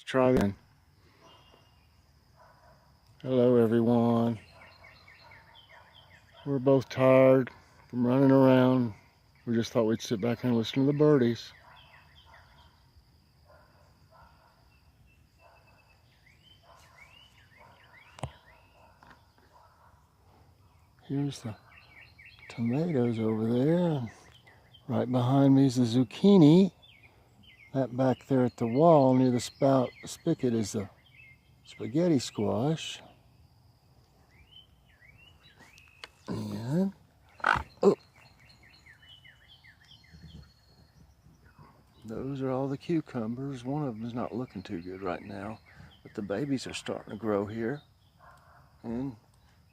try again. Hello everyone. We're both tired from running around. We just thought we'd sit back and listen to the birdies. Here's the tomatoes over there. Right behind me is the zucchini. That back there at the wall near the spigot is the spaghetti squash. And oh, those are all the cucumbers. One of them is not looking too good right now, but the babies are starting to grow here. And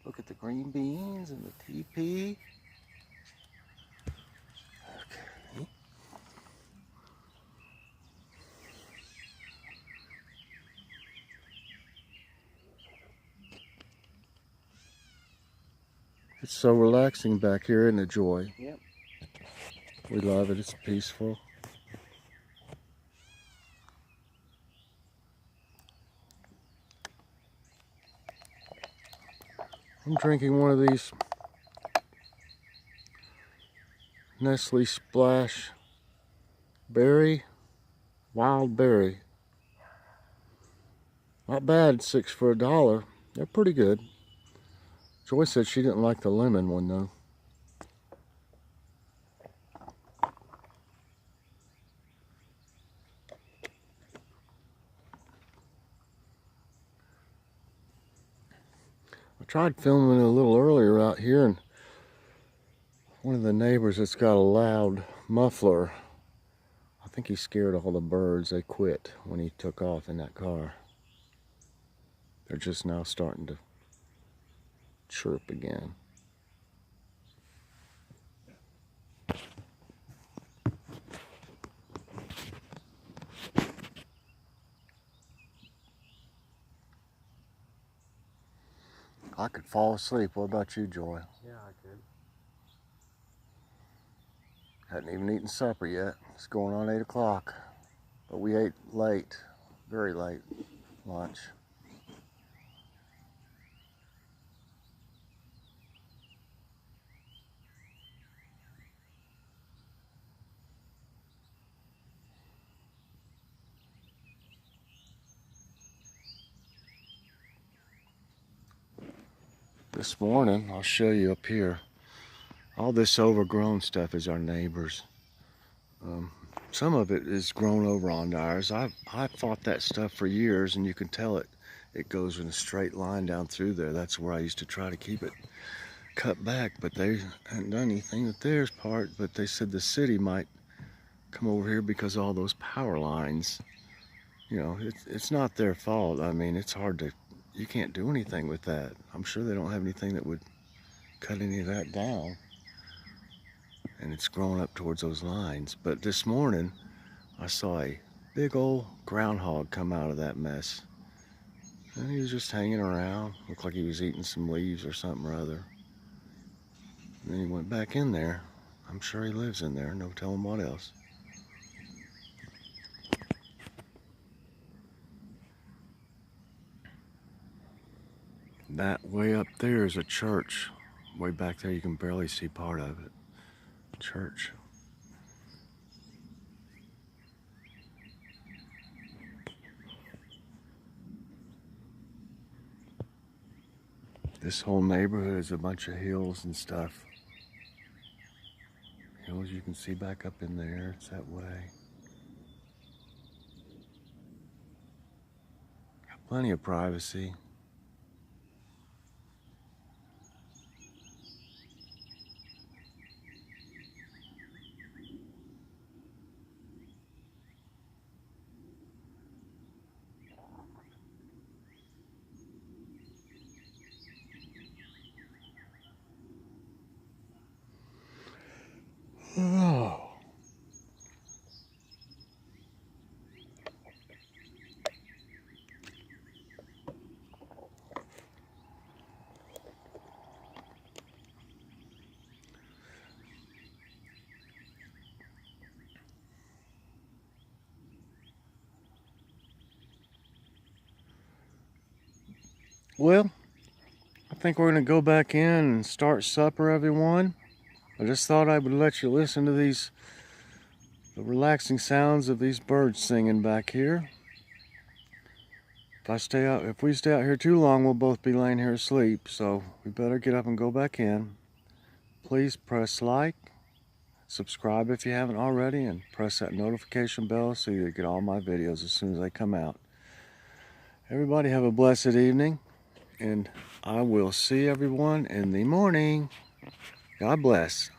look at the green beans and the TP. Okay. It's so relaxing back here, isn't it, Joy? Yep. We love it. It's peaceful. I'm drinking one of these Nestle Splash Berry, Wild Berry. Not bad, 6 for $1. They're pretty good. Joy said she didn't like the lemon one though. I tried filming it a little earlier out here, and one of the neighbors that's got a loud muffler, I think he scared all the birds. They quit when he took off in that car. They're just now starting to chirp again. I could fall asleep. What about you, Joy? Yeah, I could. Hadn't even eaten supper yet. It's going on 8 o'clock. But we ate late, very late lunch. This morning, I'll show you up here. All this overgrown stuff is our neighbors. Some of it is grown over on ours. I've fought that stuff for years, and you can tell it goes in a straight line down through there. That's where I used to try to keep it cut back, but they hadn't done anything with theirs part. But they said the city might come over here because of all those power lines. You know, it's not their fault. I mean, it's hard to, you can't do anything with that. I'm sure they don't have anything that would cut any of that down. And it's growing up towards those lines. But this morning, I saw a big old groundhog come out of that mess. And he was just hanging around. Looked like he was eating some leaves or something or other. And then he went back in there. I'm sure he lives in there. No telling what else. That way up there is a church. Way back there, you can barely see part of it. Church. This whole neighborhood is a bunch of hills and stuff. Hills you can see back up in there. It's that way. Got plenty of privacy. Oh. Well, I think we're going to go back in and start supper, everyone. I just thought I would let you listen to the relaxing sounds of these birds singing back here. If we stay out here too long, we'll both be laying here asleep, so we better get up and go back in. Please press like, subscribe if you haven't already, and press that notification bell so you get all my videos as soon as they come out. Everybody have a blessed evening, and I will see everyone in the morning. God bless.